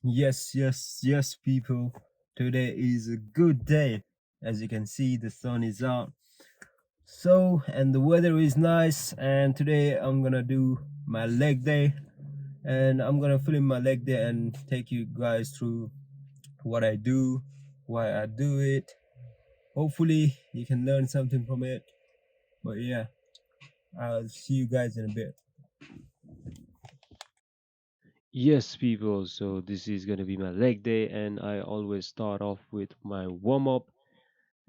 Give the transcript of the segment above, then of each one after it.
Yes, yes, yes, people. Today is a good day. As you can see, the sun is out. And the weather is nice. And today I'm gonna do my leg day. And I'm gonna film my leg day and take you guys through what I do, why I do it. Hopefully, you can learn something from it. But yeah, I'll see you guys in a bit. Yes, people, so this is going to be my leg day, and I always start off with my warm up.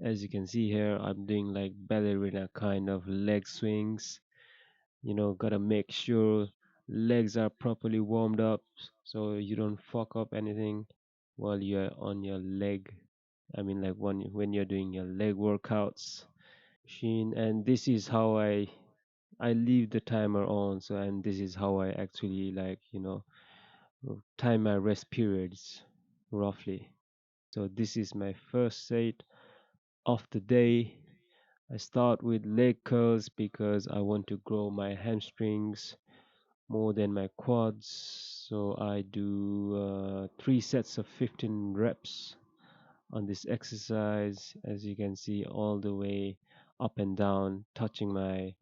As you can see here, I'm doing like ballerina kind of leg swings. Gotta make sure legs are properly warmed up so you don't fuck up anything while you're on your leg. I mean, like when you're doing your leg workouts. Sheen, and this is how I leave the timer on. So, and this is how I actually time my rest periods roughly. So this is my first set of the day. I start with leg curls because I want to grow my hamstrings more than my quads. So I do 3 sets of 15 reps on this exercise, as you can see, all the way up and down, touching my,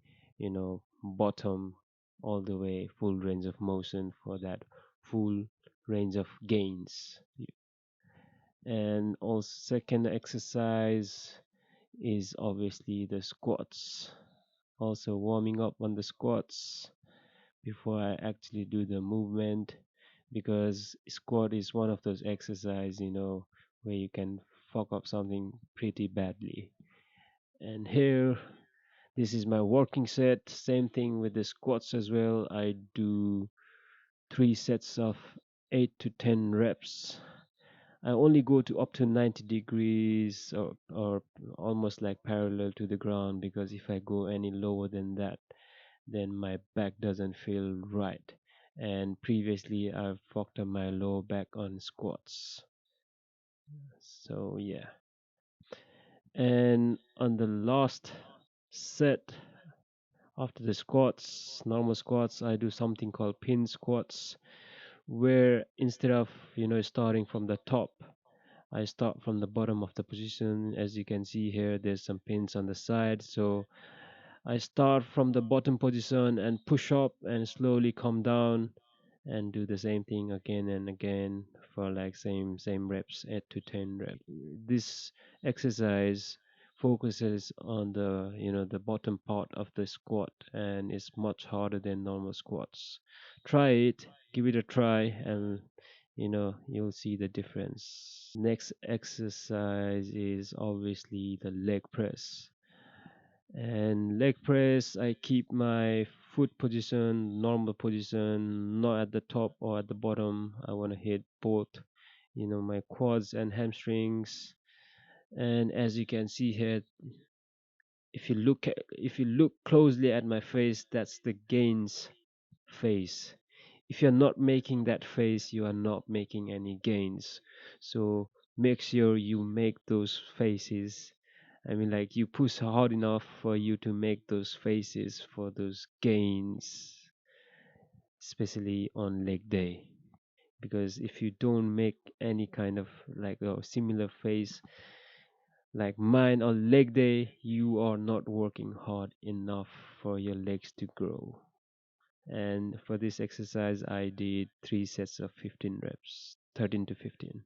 bottom all the way, full range of motion for that full range of gains. And also, second exercise is obviously the squats. Also, warming up on the squats before I actually do the movement, because squat is one of those exercise, where you can fuck up something pretty badly. And here, this is my working set. Same thing with the squats as well. I do 3 sets of 8 to 10 reps. I only go to up to 90 degrees, or almost like parallel to the ground, because if I go any lower than that, then my back doesn't feel right. And previously, I've fucked up my lower back on squats. So, yeah. And on the last set after the squats, normal squats, I do something called pin squats, where instead of, starting from the top, I start from the bottom of the position. As you can see here, there's some pins on the side. So I start from the bottom position and push up and slowly come down and do the same thing again and again for like same reps, 8 to 10 reps. This exercise focuses on the bottom part of the squat, and is much harder than normal squats. Try it, give it a try, and you'll see the difference. Next exercise is obviously the leg press. And leg press, I keep my foot position, normal position, not at the top or at the bottom. I want to hit both, my quads and hamstrings. And as you can see here, if you look closely at my face, that's the gains face. If you're not making that face, you are not making any gains. So make sure you make those faces. I mean, like, you push hard enough for you to make those faces for those gains, especially on leg day. Because if you don't make any kind of like a similar face like mine on leg day, you are not working hard enough for your legs to grow. And for this exercise, I did 3 sets of 15 reps, 13 to 15.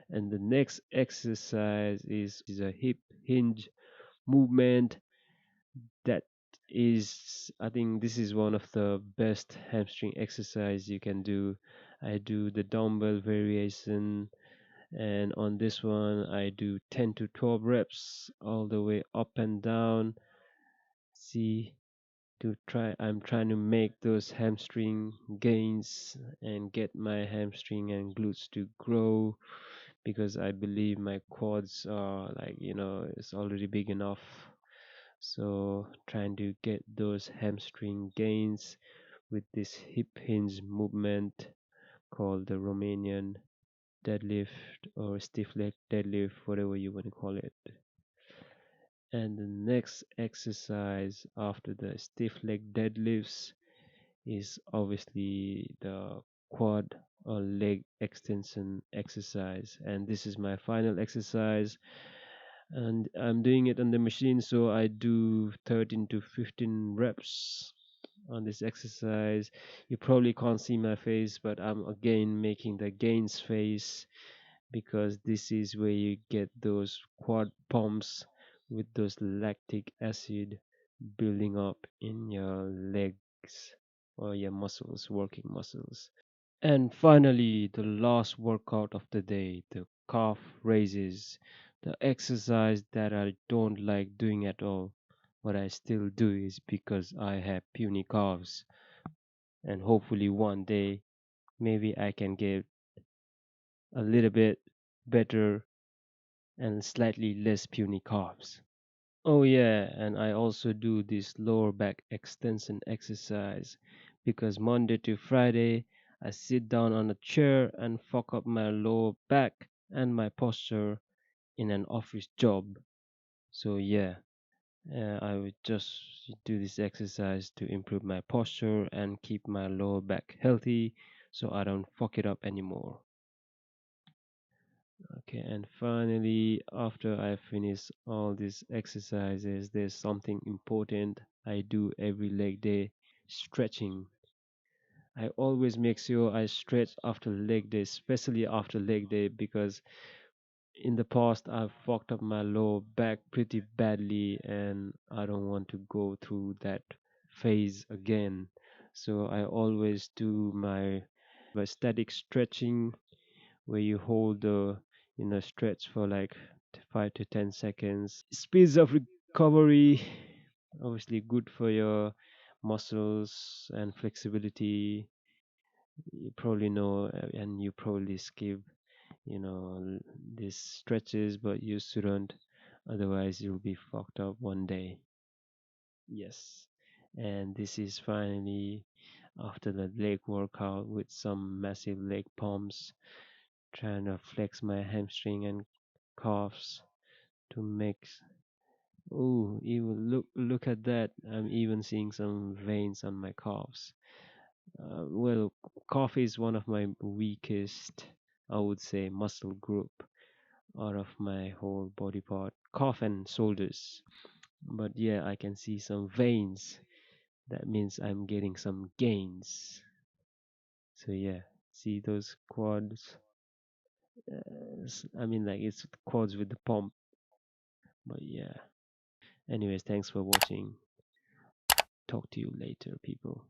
And the next exercise is a hip hinge movement. That is, I think this is one of the best hamstring exercise you can do. I do the dumbbell variation, and on this one, I do 10 to 12 reps all the way up and down. See, I'm trying to make those hamstring gains and get my hamstring and glutes to grow, because I believe my quads are like, it's already big enough. So trying to get those hamstring gains with this hip hinge movement called the Romanian deadlift or stiff leg deadlift, whatever you want to call it. And the next exercise after the stiff leg deadlifts is obviously the quad. or leg extension exercise. And this is my final exercise. And I'm doing it on the machine, so I do 13 to 15 reps on this exercise. You probably can't see my face, but I'm again making the gains face because this is where you get those quad pumps with those lactic acid building up in your legs or your muscles, working muscles. And finally, the last workout of the day, the calf raises, the exercise that I don't like doing at all, but I still do is because I have puny calves. And hopefully one day, maybe I can get a little bit better and slightly less puny calves. Oh yeah, and I also do this lower back extension exercise because Monday to Friday I sit down on a chair and fuck up my lower back and my posture in an office job. So yeah, I would just do this exercise to improve my posture and keep my lower back healthy so I don't fuck it up anymore. Okay, and finally, after I finish all these exercises, there's something important I do every leg day: stretching. I always make sure I stretch after leg day, especially after leg day, because in the past I've fucked up my lower back pretty badly and I don't want to go through that phase again. So I always do my static stretching where you hold the stretch for like 5 to 10 seconds. Speeds of recovery, obviously good for your muscles and flexibility. You probably know, and you probably skip these stretches, but you shouldn't, otherwise you'll be fucked up one day. Yes, and this is finally after the leg workout with some massive leg pumps, trying to flex my hamstring and calves to make. Oh, even look at that! I'm even seeing some veins on my calves. Well, calf is one of my weakest, I would say, muscle group out of my whole body part, calf and shoulders. But yeah, I can see some veins. That means I'm getting some gains. So yeah, see those quads? I mean, like it's quads with the pump. But yeah. Anyways, thanks for watching. Talk to you later, people.